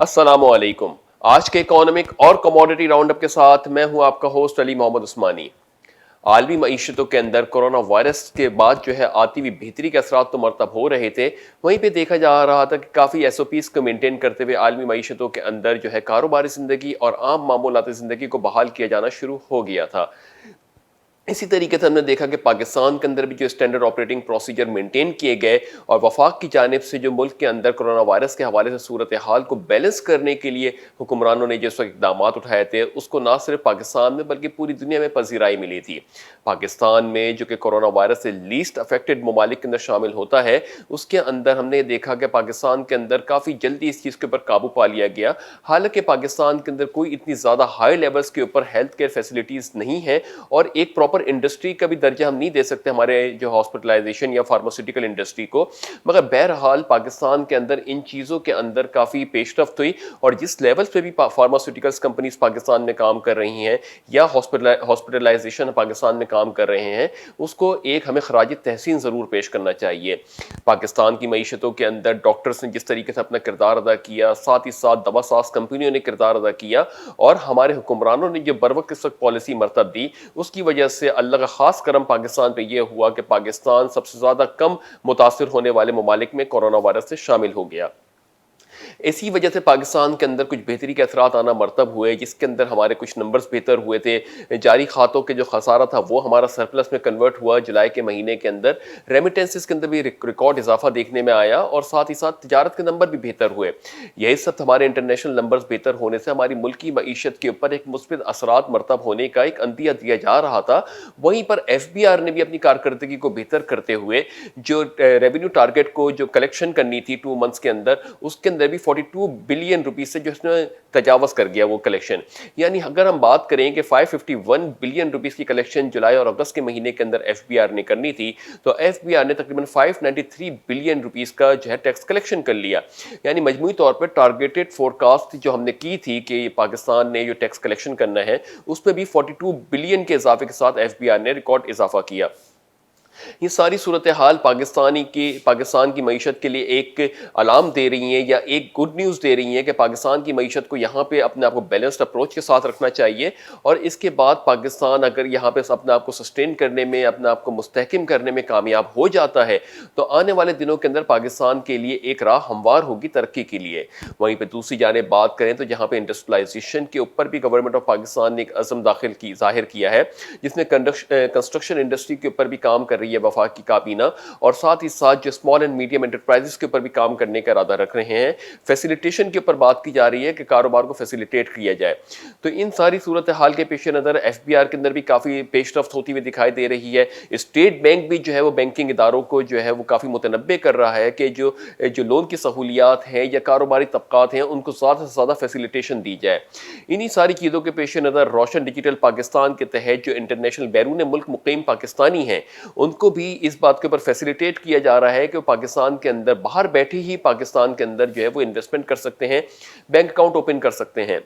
السلام علیکم۔ آج کے اکانومک اور کموڈٹی راؤنڈ اپ کے ساتھ میں ہوں آپ کا ہوسٹ علی محمد عثمانی۔ عالمی معیشتوں کے اندر کورونا وائرس کے بعد آتی ہوئی بہتری کے اثرات تو مرتب ہو رہے تھے، وہیں پہ دیکھا جا رہا تھا کہ کافی ایس او پیز کو مینٹین کرتے ہوئے عالمی معیشتوں کے اندر کاروباری زندگی اور عام معمولاتی زندگی کو بحال کیا جانا شروع ہو گیا تھا۔ اسی طریقے سے ہم نے دیکھا کہ پاکستان کے اندر بھی اسٹینڈرڈ آپریٹنگ پروسیجر مینٹین کیے گئے، اور وفاق کی جانب سے ملک کے اندر کورونا وائرس کے حوالے سے صورتحال کو بیلنس کرنے کے لیے حکمرانوں نے اقدامات اٹھائے تھے، اس کو نہ صرف پاکستان میں بلکہ پوری دنیا میں پذیرائی ملی تھی۔ پاکستان میں کہ کورونا وائرس سے لیسٹ افیکٹڈ ممالک کے اندر شامل ہوتا ہے، اس کے اندر ہم نے دیکھا کہ پاکستان کے اندر کافی جلدی اس چیز کے اوپر قابو پا لیا گیا۔ حالانکہ پاکستان کے اندر کوئی اتنی زیادہ ہائی لیولز کے اوپر ہیلتھ کیئر فیسلٹیز نہیں ہے، اور ایک پراپر انڈسٹری کا بھی درجہ ہم نہیں دے سکتے ہمارے ہاسپٹلائزیشن یا فارماسیوٹیکل انڈسٹری کو، مگر بہرحال پاکستان کے اندر ان چیزوں کے اندر کافی پیش رفت ہوئی، اور جس لیول پہ بھی فارماسیوٹیکلز کمپنیز پاکستان میں کام کر رہی ہیں یا ہاسپٹلائزیشن پاکستان میں کام کر رہے ہیں، اس کو ایک ہمیں خراج تحسین ضرور پیش کرنا چاہیے۔ پاکستان کی معیشتوں کے اندر ڈاکٹرز نے جس طریقے سے اپنا کردار ادا کیا، ساتھ ہی ساتھ دوا ساز کمپنیوں نے کردار ادا کیا، اور ہمارے حکمرانوں نے بروقت اس وقت پالیسی مرتب دی، اس کی وجہ سے اللہ کا خاص کرم پاکستان پہ یہ ہوا کہ پاکستان سب سے زیادہ کم متاثر ہونے والے ممالک میں کورونا وائرس سے شامل ہو گیا۔ اسی وجہ سے پاکستان کے اندر کچھ بہتری کے اثرات آنا مرتب ہوئے، جس کے اندر ہمارے کچھ نمبرز بہتر ہوئے تھے۔ جاری کھاتوں کے خسارہ تھا وہ ہمارا سرپلس میں کنورٹ ہوا جولائی کے مہینے کے اندر۔ ریمیٹنسز کے اندر بھی ریکارڈ اضافہ دیکھنے میں آیا، اور ساتھ ہی ساتھ تجارت کے نمبر بھی بہتر ہوئے۔ یہی سب ہمارے انٹرنیشنل نمبرز بہتر ہونے سے ہماری ملکی معیشت کے اوپر ایک مثبت اثرات مرتب ہونے کا ایک عندیہ دیا جا رہا تھا۔ وہیں پر ایف بی آر نے بھی اپنی کارکردگی کو بہتر کرتے ہوئے ریونیو ٹارگٹ کو کلیکشن کرنی تھی 2 منتھس کے اندر، اس کے اندر بھی 42 بلین روپیز سے اس نے تجاوز کر گیا وہ کلیکشن۔ یعنی اگر ہم بات کریں کہ 551 بلین روپیز کی کلیکشن جولائی اور اگست کے مہینے کے اندر ایف بی آر نے کرنی تھی، تو ایف بی آر نے تقریباً 593 بلین روپیز کا ٹیکس کلیکشن کر لیا۔ یعنی مجموعی طور پر ٹارگیٹڈ فورکاسٹ ہم نے کی تھی کہ پاکستان نے ٹیکس کلیکشن کرنا ہے، اس پہ بھی 42 بلین کے اضافے کے ساتھ ایف بی آر نے ریکارڈ اضافہ کیا۔ یہ ساری صورتحال پاکستان کی معیشت کے لیے ایک علام دے رہی ہیں، یا ایک گڈ نیوز دے رہی ہیں کہ پاکستان کی معیشت کو یہاں پہ اپنے آپ کو بیلنسڈ اپروچ کے ساتھ رکھنا چاہیے، اور اس کے بعد پاکستان اگر یہاں پہ اپنے آپ کو سسٹین کرنے میں، اپنے آپ کو مستحکم کرنے میں کامیاب ہو جاتا ہے، تو آنے والے دنوں کے اندر پاکستان کے لیے ایک راہ ہموار ہوگی ترقی کے لیے۔ وہیں پہ دوسری جانب بات کریں تو جہاں پہ انڈسٹریلائزیشن کے اوپر بھی گورنمنٹ آف پاکستان نے ایک عزم ظاہر کیا ہے، جس میں کنسٹرکشن انڈسٹری کے اوپر بھی کام کر رہی ہے وفاق کی کابینہ، اور ساتھ ہی ساتھ اسمال اینڈ میڈیم انٹرپرائزز کے اوپر بھی کام کرنے کا ارادہ رکھ رہے ہیں۔ فیسیلیٹیشن کے اوپر بات کی جا رہی ہے کہ کاروبار کو فیسیلیٹیٹ کیا جائے۔ تو ان ساری صورتحال کے پیش نظر ایف بی آر کے اندر بھی کافی پیش رفت ہوتی ہوئی دکھائی دے رہی ہے۔ اسٹیٹ بینک بھی وہ بینکنگ اداروں کو وہ کافی متنبع کر رہا ہے کہ جو لون کی سہولیات ہیں یا کاروباری طبقات ہیں، ان کو زیادہ سے زیادہ فیسیلیٹیشن دی جائے۔ انہی ساری چیزوں کے پیش نظر روشن ڈیجیٹل پاکستان کے تحت انٹرنیشنل بیرون ملک مقیم پاکستانی ہیں، ان کو بھی اس بات کے اوپر فیسیلیٹیٹ کیا جا رہا ہے کہ وہ پاکستان کے اندر باہر بیٹھے ہی پاکستان کے اندر وہ انویسٹمنٹ کر سکتے ہیں، بینک اکاؤنٹ اوپن کر سکتے ہیں۔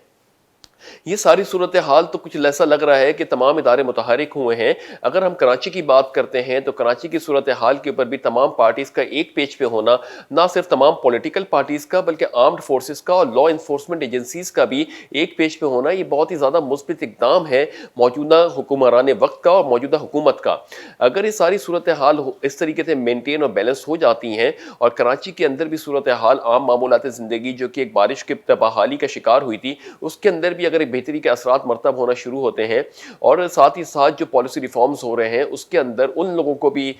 یہ ساری صورتحال تو کچھ ایسا لگ رہا ہے کہ تمام ادارے متحرک ہوئے ہیں۔ اگر ہم کراچی کی بات کرتے ہیں تو کراچی کی صورتحال کے اوپر بھی تمام پارٹیز کا ایک پیج پہ ہونا، نہ صرف تمام پولیٹیکل پارٹیز کا بلکہ آرمڈ فورسز کا اور لا انفورسمنٹ ایجنسیز کا بھی ایک پیج پہ ہونا، یہ بہت ہی زیادہ مثبت اقدام ہے موجودہ حکمران وقت کا اور موجودہ حکومت کا۔ اگر یہ ساری صورتحال اس طریقے سے مینٹین اور بیلنس ہو جاتی ہیں، اور کراچی کے اندر بھی صورتحال عام معمولات زندگی کہ ایک بارش کی بحالی کا شکار ہوئی تھی، اس کے اندر بھی اگر ایک بہتری کے اثرات مرتب ہونا شروع ہوتے ہیں، اور ساتھ ہی ساتھ پالیسی ریفارمز ہو رہے ہیں، اس کے اندر ان لوگوں کو بھی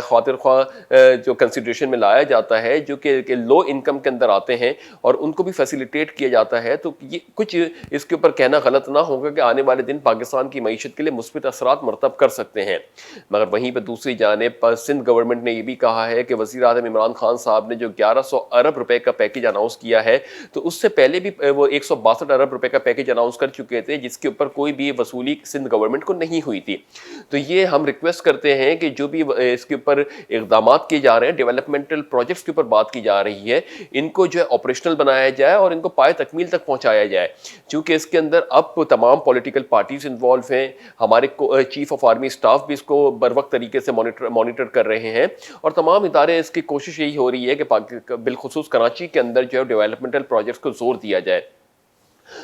خاطر خواہ کنسیڈریشن میں لایا جاتا ہے جو کہ لو انکم کے اندر آتے ہیں، اور ان کو بھی فیسیلیٹیٹ کیا جاتا ہے، تو یہ کچھ اس کے اوپر کہنا غلط نہ ہوگا کہ آنے والے دن پاکستان کی معیشت کے لیے مثبت اثرات مرتب کر سکتے ہیں۔ مگر وہیں پہ دوسری جانب پر سندھ گورنمنٹ نے یہ بھی کہا ہے کہ وزیر اعظم عمران خان صاحب نے 1100 ارب روپے کا پیکیج اناؤنس کیا ہے، تو اس سے پہلے بھی وہ 162 ارب روپے کا پیکیج پیکج اناؤنس کر چکے تھے جس کے اوپر کوئی بھی وصولی سندھ گورنمنٹ کو نہیں ہوئی تھی. تو یہ ہم ریکویسٹ کرتے ہیں کہ جو بھی اس کے اوپر اقدامات کیے جا رہے ہیں, ڈیولپمنٹل پروجیکٹس کے اوپر بات کی جا رہی ہے, ان کو جو ہے آپریشنل بنایا جائے اور ان کو پائے تکمیل تک پہنچایا جائے, چونکہ اس کے اندر اب تمام پولیٹیکل پارٹیز انوالو ہیں. ہمارے چیف آف آرمی اسٹاف بھی اس کو بر وقت طریقے سے مانیٹر کر رہے ہیں, اور تمام ادارے اس کی کوشش یہی ہو رہی ہے کہ بالخصوص کراچی کے اندر جو ہے ڈیولپمنٹل پروجیکٹس کو زور دیا جائے.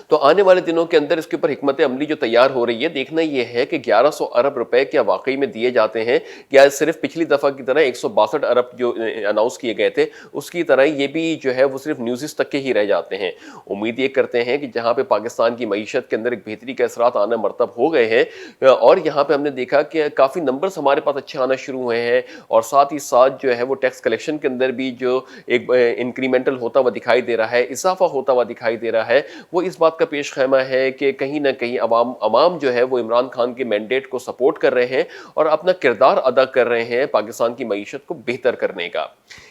تو آنے والے دنوں کے اندر اس کے اوپر حکمت عملی جو تیار ہو رہی ہے, دیکھنا یہ ہے کہ 1100 ارب روپے کیا واقعی میں دیے جاتے ہیں, یا صرف پچھلی دفعہ کی طرح 162 ارب جو اناؤنس کیے گئے تھے اس کی طرح یہ بھی جو ہے وہ صرف نیوزز تک کے ہی رہ جاتے ہیں. امید یہ کرتے ہیں کہ جہاں پہ پاکستان کی معیشت کے اندر ایک بہتری کے اثرات آنا مرتب ہو گئے ہیں, اور یہاں پہ ہم نے دیکھا کہ کافی نمبرز ہمارے پاس اچھے آنا شروع ہوئے ہیں, اور ساتھ ہی ساتھ جو ہے وہ ٹیکس کلیکشن کے اندر بھی جو ایک انکریمنٹل ہوتا ہوا دکھائی دے رہا ہے, اضافہ ہوتا ہوا دکھائی دے رہا ہے, وہ اس بات کا پیش خیمہ ہے کہ کہیں نہ کہیں عوام جو ہے وہ عمران خان کے مینڈیٹ کو سپورٹ کر رہے ہیں اور اپنا کردار ادا کر رہے ہیں پاکستان کی معیشت کو بہتر کرنے کا.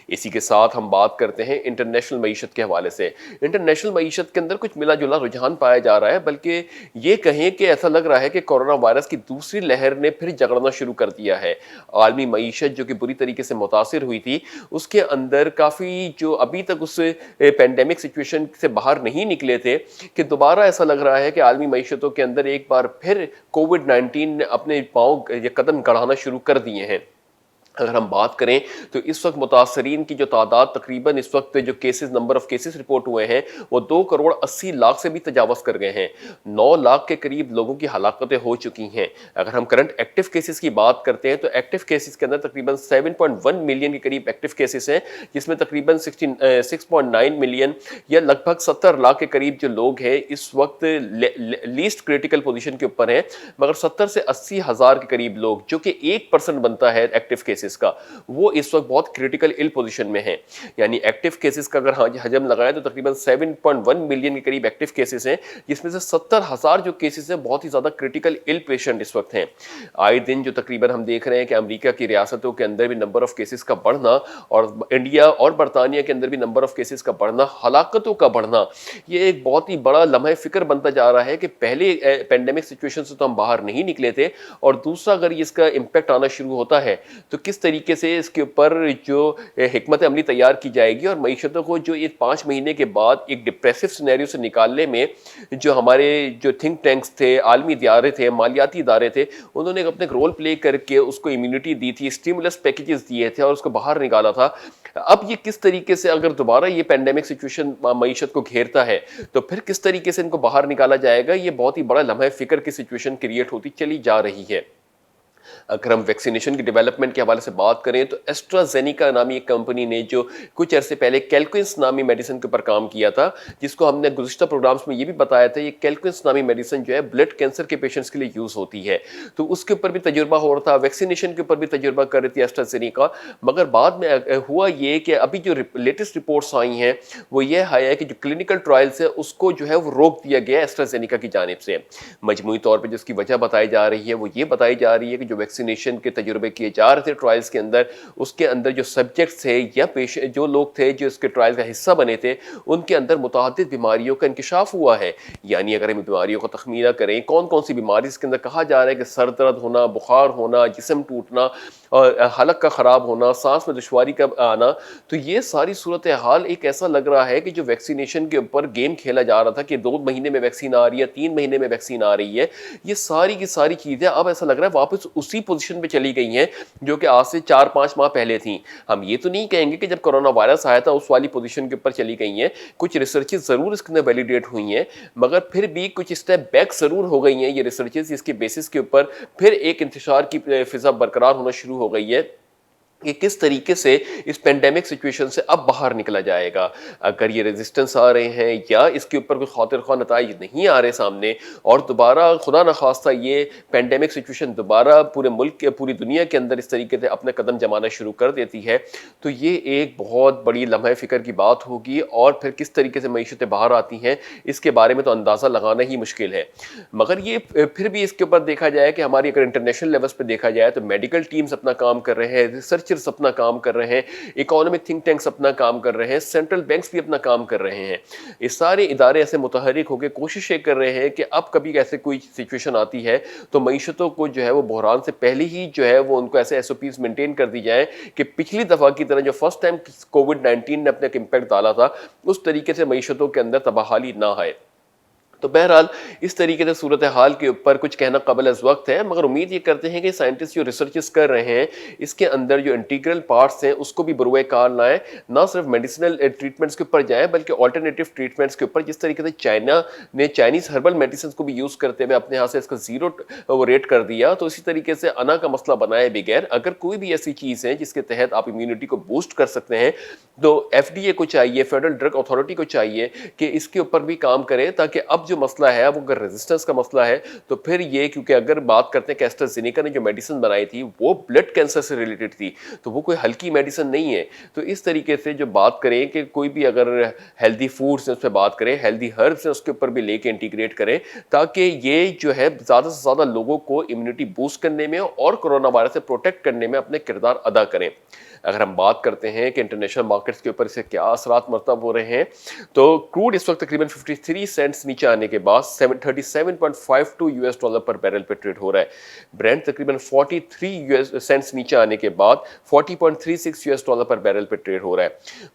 اسی کے ساتھ ہم بات کرتے ہیں انٹرنیشنل معیشت کے حوالے سے. انٹرنیشنل معیشت کے اندر کچھ ملا جلا رجحان پایا جا رہا ہے, بلکہ یہ کہیں کہ ایسا لگ رہا ہے کہ کورونا وائرس کی دوسری لہر نے پھر جگڑنا شروع کر دیا ہے. عالمی معیشت جو کہ بری طریقے سے متاثر ہوئی تھی, اس کے اندر کافی جو ابھی تک اس پینڈیمک سچویشن سے باہر نہیں نکلے تھے, کہ دوبارہ ایسا لگ رہا ہے کہ عالمی معیشتوں کے اندر ایک بار پھر کووڈ-19 نے اپنے پاؤں یا قدم گڑھانا شروع کر دیے ہیں. اگر ہم بات کریں تو اس وقت متاثرین کی جو تعداد تقریباً اس وقت جو نمبر آف کیسز رپورٹ ہوئے ہیں وہ 2.80 کروڑ سے بھی تجاوز کر گئے ہیں. 9 لاکھ کے قریب لوگوں کی ہلاکتیں ہو چکی ہیں. اگر ہم کرنٹ ایکٹیو کیسز کی بات کرتے ہیں تو ایکٹیو کیسز کے اندر تقریباً 7.1 ملین کے قریب ایکٹیو کیسز ہیں, جس میں تقریباً 6.9 ملین یا لگ بھگ 70 لاکھ کے قریب جو لوگ ہیں اس وقت لیسٹ کریٹیکل پوزیشن کے اوپر ہیں, مگر 70 سے 80 ہزار کے قریب لوگ, جو کہ 1% بنتا ہے ایکٹیو کیسز کا, وہ اس وقت بہت کریٹیکل ال پوزیشن میں ہیں. یعنی ایکٹیو کیسز کا اگر حجم لگائیں تو تقریباً 7.1 ملین کے قریب ایکٹیو کیسز ہیں, جس میں سے 70 ہزار جو کیسز ہیں بہت ہی زیادہ کریٹیکل ال پیشنٹ اس وقت ہیں. آئے دن جو تقریباً ہم دیکھ رہے ہیں کہ امریکہ کی ریاستوں کے اندر بھی نمبر آف کیسز کا بڑھنا, اور انڈیا اور برطانیہ کے اندر بھی نمبر آف کیسز کا بڑھنا, ہلاکتوں کا بڑھنا, یہ ایک بہت ہی بڑا لمحہ فکر بنتا جا رہا ہے کہ پہلے پینڈیمک سچویشن سے تو ہم باہر نہیں نکلے تھے, اور دوسرا اگر اس کا امپیکٹ آنا شروع ہوتا ہے تو کس طریقے سے اس کے اوپر جو حکمت عملی تیار کی جائے گی, اور معیشتوں کو جو 5 مہینے کے بعد ایک ڈپریسو سینیریو سے نکالنے میں جو ہمارے جو تھنک ٹینکس تھے, عالمی ادارے تھے, مالیاتی ادارے تھے, انہوں نے اپنے رول پلے کر کے اس کو امیونٹی دی تھی, اسٹیمولس پیکیجز دیے تھے اور اس کو باہر نکالا تھا. اب یہ کس طریقے سے اگر دوبارہ یہ پینڈیمک سچویشن معیشت کو گھیرتا ہے تو پھر کس طریقے سے ان کو باہر نکالا جائے گا, یہ بہت ہی بڑا لمحہ فکر کی سچویشن کریٹ ہوتی چلی جا رہی ہے. اگر ہم ویکسینیشن کی ڈیولپمنٹ کے حوالے سے بات کریں تو ایسٹرازینیکا نامی ایک کمپنی نے جو کچھ عرصے پہلے کیلکوئنس نامی میڈیسن کے اوپر کام کیا تھا, جس کو ہم نے گزشتہ پروگرامز میں یہ بھی بتایا تھا, یہ کیلکوئنس نامی میڈیسن جو ہے بلڈ کینسر کے پیشنٹس کے لیے یوز ہوتی ہے, تو اس کے اوپر بھی تجربہ ہو رہا تھا, ویکسینیشن کے اوپر بھی تجربہ کر رہی تھی ایسٹرازینیکا. مگر بعد میں ہوا یہ کہ ابھی جو لیٹسٹ رپورٹس آئی ہیں وہ یہ ہے کہ جو کلینکل ٹرائلس ہے اس کو جو ہے وہ روک دیا گیا ایسٹرازینیکا کی جانب سے. مجموعی طور پہ جس کی وجہ بتائی جا رہی ہے وہ یہ بتائی جا رہی ہے کہ جو ویکسینیشن کے تجربے کیے جا رہے تھے ٹرائلز کے اندر, اس کے اندر جو سبجیکٹس تھے یا جو لوگ تھے جو اس کے ٹرائل کا حصہ بنے تھے, ان کے اندر متعدد بیماریوں کا انکشاف ہوا ہے. یعنی اگر ہم بیماریوں کا تخمینہ کریں کون کون سی بیماری اس کے اندر کہا جا رہا ہے کہ سر درد ہونا, بخار ہونا, جسم ٹوٹنا, اور حلق کا خراب ہونا, سانس میں دشواری کا آنا, تو یہ ساری صورتحال ایک ایسا لگ رہا ہے کہ جو ویکسینیشن کے اوپر گیم کھیلا جا رہا تھا کہ 2 مہینے میں ویکسین آ رہی ہے, 3 مہینے میں ویکسین آ رہی ہے, یہ ساری کی ساری چیزیں اب ایسا لگ رہا ہے واپس اسی پوزیشن پہ چلی گئی ہیں جو کہ آج سے 4-5 ماہ پہلے تھیں. ہم یہ تو نہیں کہیں گے کہ جب کرونا وائرس آیا تھا اس والی پوزیشن کے اوپر چلی گئی ہیں, کچھ ریسرچز ضرور اس کے اندر ویلیڈیٹ ہوئی ہیں, مگر پھر بھی کچھ اسٹیپ بیک ضرور ہو گئی ہیں یہ ریسرچز, اس کے بیسس کے اوپر پھر ایک انتشار کی فضا برقرار ہونا شروع ہو گئی ہے کہ کس طریقے سے اس پینڈیمک سچویشن سے اب باہر نکلا جائے گا. اگر یہ ریزسٹنس آ رہے ہیں یا اس کے اوپر کوئی خاطر خواہ نتائج نہیں آ رہے سامنے, اور دوبارہ خدا نخواستہ یہ پینڈیمک سچویشن دوبارہ پورے ملک پوری دنیا کے اندر اس طریقے سے اپنے قدم جمانا شروع کر دیتی ہے, تو یہ ایک بہت بڑی لمحہ فکر کی بات ہوگی, اور پھر کس طریقے سے معیشتیں باہر آتی ہیں اس کے بارے میں تو اندازہ لگانا ہی مشکل ہے. مگر یہ پھر بھی اس کے اوپر دیکھا جائے کہ ہماری اگر انٹرنیشنل لیولس پہ دیکھا جائے تو میڈیکل ٹیمز اپنا کام کر رہے ہیں, ریسرچ ریسرچرز اپنا کام کر رہے ہیں, اکانومک تھنک ٹینکس اپنا کام کر رہے ہیں, سینٹرل بینکس بھی اپنا کام کر رہے ہیں. یہ سارے ادارے ایسے متحرک ہو کے کوششیں کر رہے ہیں کہ اب کبھی ایسے کوئی سچویشن آتی ہے تو معیشتوں کو جو ہے وہ بحران سے پہلے ہی جو ہے وہ ان کو ایسے ایس او پیز مینٹین کر دی جائیں کہ پچھلی دفعہ کی طرح جو فرسٹ ٹائم کووڈ-19 نے اپنے امپیکٹ ڈالا تھا اس طریقے سے معیشتوں کے اندر تباہی نہ آئے. تو بہرحال اس طریقے سے صورتحال کے اوپر کچھ کہنا قبل از وقت ہے, مگر امید یہ کرتے ہیں کہ سائنٹسٹ جو ریسرچز کر رہے ہیں اس کے اندر جو انٹیگرل پارٹس ہیں اس کو بھی بروئے کار لائیں, نہ صرف میڈیسنل ٹریٹمنٹس کے اوپر جائیں بلکہ آلٹرنیٹیو ٹریٹمنٹس کے اوپر. جس طریقے سے چائنا نے چائنیز ہربل میڈیسنس کو بھی یوز کرتے ہوئے اپنے ہاں سے اس کا زیرو ریٹ کر دیا, تو اسی طریقے سے انا کا مسئلہ بنائے بغیر اگر کوئی بھی ایسی چیز ہے جس کے تحت آپ امیونٹی کو بوسٹ کر سکتے ہیں تو ایف ڈی اے کو چاہیے, فیڈرل ڈرگ اتھارٹی کو چاہیے کہ اس کے اوپر بھی کام کرے, تاکہ اب جو مسئلہ ہے وہ اگر ریزسٹنس کا مسئلہ ہے تو پھر یہ, کیونکہ اگر بات کرتے ہیں کہ ایسٹرازینیکا نے جو میڈیسن بنائی تھی وہ بلڈ کینسر سے ریلیٹڈ تھی تو وہ کوئی ہلکی میڈیسن نہیں ہے. تو اس طریقے سے جو بات کریں کہ کوئی بھی اگر ہیلدی فوڈس ہیں اس پہ بات کریں, ہیلدی ہربس ہیں اس کے اوپر بھی لے کے انٹیگریٹ کریں, تاکہ یہ جو ہے زیادہ سے زیادہ لوگوں کو امیونٹی بوسٹ کرنے میں اور کرونا وائرس سے پروٹیکٹ کرنے میں اپنے کردار ادا کریں. اگر ہم بات کرتے ہیں کہ انٹرنیشنل مارکیٹس کے اوپر اسے کیا اثرات مرتب ہو رہے ہیں, تو کروڈ اس وقت تقریباً 53 سینٹس نیچے آنے کے بعد 37.52 یو ایس ڈالر پر بیرل پہ ٹریڈ ہو رہا ہے. برینٹ تقریباً 43 سینٹس نیچے آنے کے بعد 40.36 یو ایس ڈالر پر بیرل پہ ٹریڈ ہو رہا ہے.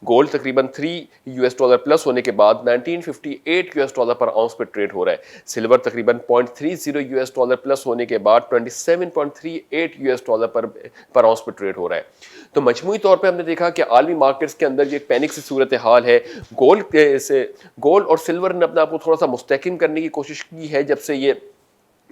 گولڈ تقریباً 3 یو ایس ڈالر پلس ہونے کے بعد 1958 یو ایس ڈالر پر آؤنس پہ ٹریڈ ہو رہا ہے. سلور تقریباً 0.30 یو ایس ڈالر پلس ہونے کے بعد 27.38 یو ایس ڈالر پر آؤنس پہ ٹریڈ ہو رہا ہے. تو مجموعی طور پہ ہم نے دیکھا کہ عالمی مارکیٹس کے اندر جو ایک پینک سی صورتحال ہے, گولڈ اور سلور نے اپنے آپ کو تھوڑا سا مستحکم کرنے کی کوشش کی ہے جب سے یہ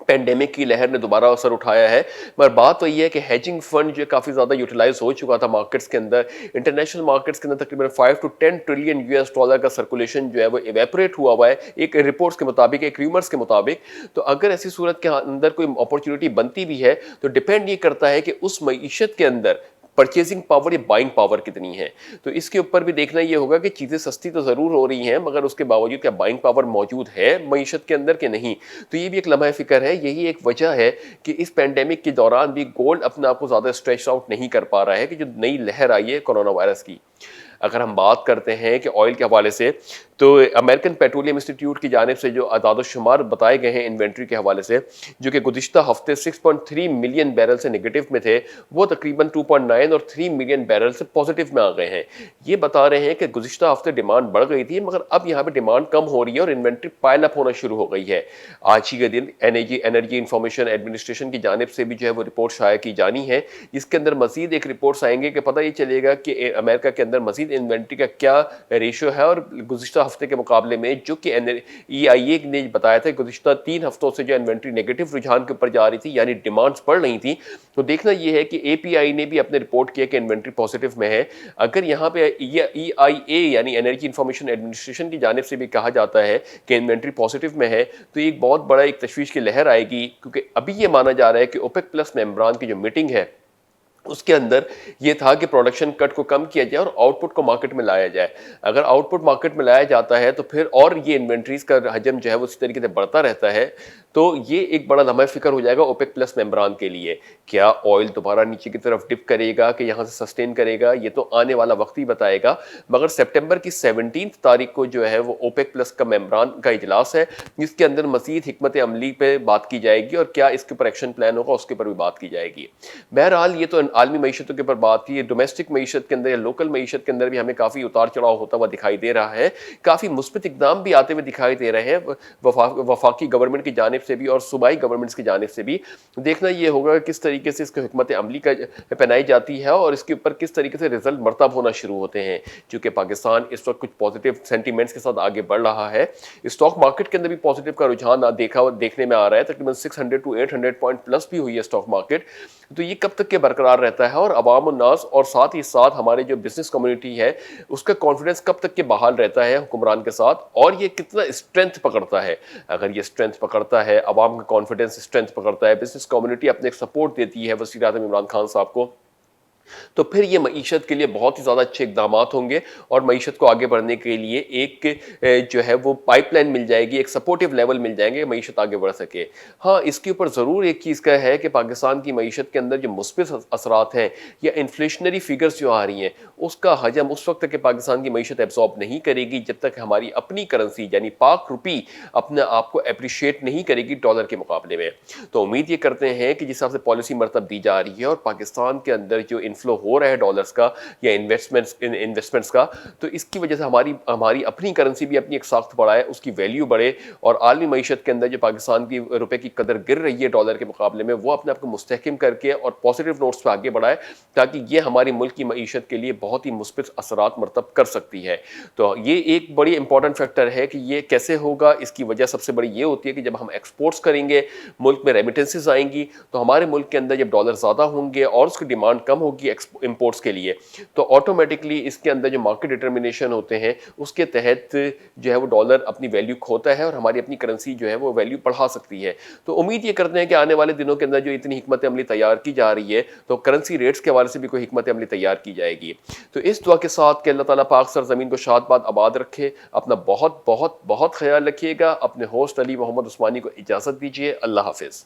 پینڈیمک کی لہر نے دوبارہ اثر اٹھایا ہے. مگر بات تو یہ ہے کہ ہیجنگ فنڈ جو کافی زیادہ یوٹیلائز ہو چکا تھا مارکیٹس کے اندر, انٹرنیشنل مارکیٹس کے اندر تقریباً 5 to 10 trillion U S dollar کا سرکولیشن جو ہے وہ ایویپوریٹ ہوا ہے ایک رپورٹس کے مطابق, ایک ریومرس کے مطابق. تو اگر ایسی صورت کے اندر کوئی اپرچونٹی بنتی بھی ہے تو ڈپینڈ یہ کرتا ہے کہ اس معیشت کے اندر پرچیزنگ پاور یا بائنگ پاور کتنی ہے. تو اس کے اوپر بھی دیکھنا یہ ہوگا کہ چیزیں سستی تو ضرور ہو رہی ہیں مگر اس کے باوجود کیا بائنگ پاور موجود ہے معیشت کے اندر کہ نہیں. تو یہ بھی ایک لمحہ فکر ہے. یہی ایک وجہ ہے کہ اس پینڈیمک کے دوران بھی گولڈ اپنے آپ کو زیادہ اسٹریچ آؤٹ نہیں کر پا رہا ہے کہ جو نئی لہر آئی ہے کورونا وائرس کی. اگر ہم بات کرتے ہیں کہ آئل کے حوالے سے, تو امریکن پیٹرولیم انسٹیٹیوٹ کی جانب سے جو اعداد و شمار بتائے گئے ہیں انوینٹری کے حوالے سے, جو کہ گزشتہ ہفتے 6.3 ملین بیرل سے نگیٹو میں تھے, وہ تقریباً 2.9 اور 3 ملین بیرل سے پازیٹیو میں آ گئے ہیں. یہ بتا رہے ہیں کہ گزشتہ ہفتے ڈیمانڈ بڑھ گئی تھی مگر اب یہاں پہ ڈیمانڈ کم ہو رہی ہے اور انوینٹری پائل اپ ہونا شروع ہو گئی ہے. آج ہی کے دن انرجی انفارمیشن ایڈمنسٹریشن کی جانب سے بھی جو ہے وہ رپورٹ شائع کی جانی ہے, جس کے اندر مزید ایک رپورٹس آئیں گے کہ پتہ یہ چلے گا کہ امریکہ کے اندر مزید انوینٹری کا کیا ریشو ہے. اور گزشتہ ہفتے کے مقابلے میں جو کہ ای آئی اے نے بتایا تھا گزشتہ 3 ہفتوں سے جو انوینٹری نیگیٹو رجحان کے اوپر جا رہی تھی یعنی ڈیمانڈز بڑھ رہی تھی, تو دیکھنا یہ ہے کہ اے پی آئی نے بھی اپنے رپورٹ کیا کہ انوینٹری پازیٹیو میں ہے. اگر یہاں پہ ای آئی اے یعنی انرجی انفارمیشن ایڈمنسٹریشن کی جانب سے بھی کہا جاتا ہے کہ انوینٹری پازیٹیو میں ہے, تو ایک بہت بڑا ایک تشویش کی لہر آئے گی, کیونکہ ابھی یہ مانا جا رہا ہے کہ اوپیک پلس ممبران کی جو میٹنگ ہے اس کے اندر یہ تھا کہ پروڈکشن کٹ کو کم کیا جائے اور آؤٹ پٹ کو مارکیٹ میں لایا جائے. اگر آؤٹ پٹ مارکیٹ میں لایا جاتا ہے تو پھر اور یہ انوینٹریز کا حجم جو ہے وہ اسی طریقے سے بڑھتا رہتا ہے, تو یہ ایک بڑا لمحہ فکر ہو جائے گا اوپیک پلس ممبران کے لیے. کیا آئل دوبارہ نیچے کی طرف ڈپ کرے گا کہ یہاں سے سسٹین کرے گا, یہ تو آنے والا وقت ہی بتائے گا. مگر سپٹمبر کی 17 تاریخ کو جو ہے وہ اوپیک پلس کا ممبران کا اجلاس ہے, جس کے اندر مزید حکمت عملی پہ بات کی جائے گی اور کیا اس کے اوپر ایکشن پلان ہوگا اس کے اوپر بھی بات کی جائے گی. بہرحال یہ تو عالمی معیشتوں کے اوپر بات تھی. ڈومیسٹک معیشت کے اندر یا لوکل معیشت کے اندر بھی ہمیں کافی اتار چڑھاؤ ہوتا ہوا دکھائی دے رہا ہے, کافی مثبت اقدام بھی آتے ہوئے دکھائی دے رہے ہیں وفاقی گورنمنٹ کی جانب سے بھی اور صوبائی گورنمنٹس کی جانب سے بھی. دیکھنا یہ ہوگا کہ کس طریقے سے اس کو حکمت عملی کا پہنائی جاتی ہے اور اس کے اوپر کس طریقے سے رزلٹ مرتب ہونا شروع ہوتے ہیں. چونکہ پاکستان اس وقت کچھ پازیٹیو سینٹیمنٹس کے ساتھ آگے بڑھ رہا ہے, اسٹاک مارکیٹ کے اندر بھی پازیٹیو کا رجحان دیکھنے میں آ رہا ہے, تقریباً 600 to 800 پوائنٹ پلس بھی ہوئی ہے اسٹاک مارکیٹ. تو یہ کب تک کے برقرار رہتا ہے اور عوام الناس اور ساتھ ہی ساتھ ہمارے جو بزنس کمیونٹی ہے اس کا کانفیڈنس کب تک کے بحال رہتا ہے حکمران کے ساتھ, اور یہ کتنا اسٹرینتھ پکڑتا ہے. اگر یہ اسٹرینتھ پکڑتا ہے, عوام کا کانفیڈنس اسٹرینتھ پکڑتا ہے, بزنس کمیونٹی اپنے ایک سپورٹ دیتی ہے وزیر اعظم عمران خان صاحب کو, تو پھر یہ معیشت کے لیے بہت ہی زیادہ اچھے اقدامات ہوں گے اور معیشت کو آگے بڑھنے کے لیے ایک جو ہے وہ پائپ لائن مل جائے گی، ایک سپورٹیو لیول مل جائیں گے، معیشت آگے بڑھ سکے۔ ہاں، اس کے اوپر ضرور ایک چیز کا ہے کہ پاکستان کی معیشت کے اندر جو مثبت اثرات ہیں یا انفلیشنری فگرز جو آ رہی ہیں، اس کا حجم اس وقت تک کہ پاکستان کی معیشت ایبزارب نہیں کرے گی جب تک ہماری اپنی کرنسی یعنی پاک روپی اپنے آپ کو اپریشیٹ نہیں کرے گی ڈالر کے مقابلے میں۔ تو امید یہ کرتے ہیں کہ جس حساب سے پالیسی مرتب دی جا رہی ہے اور پاکستان کے اندر جو انفلو ہو رہا ہے ڈالرز کا یا انویسٹمنٹس کا، تو اس کی وجہ سے ہماری اپنی کرنسی بھی اپنی ایک ساخت بڑھائے، اس کی ویلیو بڑھے اور عالمی معیشت کے اندر جو پاکستان کی روپے کی قدر گر رہی ہے ڈالر کے مقابلے میں، وہ اپنے آپ کو مستحکم کر کے اور پازیٹیو نوٹس پہ آگے بڑھائے تاکہ یہ ہمارے ملک کی معیشت کے لیے بہت ہی مثبت اثرات مرتب کر سکتی ہے۔ تو یہ ایک بڑی امپورٹنٹ فیکٹر ہے کہ یہ کیسے ہوگا۔ اس کی وجہ سب سے بڑی یہ ہوتی ہے کہ جب ہم ایکسپورٹس کریں گے، ملک میں ریمیٹنسز آئیں گی، تو ہمارے ملک کے اندر جب ڈالر زیادہ ہوں گے اور اس کی ڈیمانڈ کم ہوگی امپورٹس کے لیے، تو آٹومیٹکلی اس کے اندر جو مارکیٹ ڈٹرمنیشن ہوتے ہیں اس کے تحت جو ہے وہ ڈالر اپنی ویلیو کھوتا ہے اور ہماری اپنی کرنسی جو ہے وہ ویلیو بڑھا سکتی ہے۔ تو امید یہ کرتے ہیں کہ آنے والے دنوں کے اندر جو اتنی حکمت عملی تیار کی جا رہی ہے تو کرنسی ریٹس کے حوالے سے بھی کوئی حکمت عملی تیار کی جائے گی۔ تو اس دعا کے ساتھ کہ اللہ تعالیٰ پاک سرزمین کو شاد باد آباد رکھے، اپنا بہت بہت بہت خیال رکھیے گا۔ اپنے ہوسٹ علی محمد عثمانی کو اجازت دیجیے۔ اللہ حافظ۔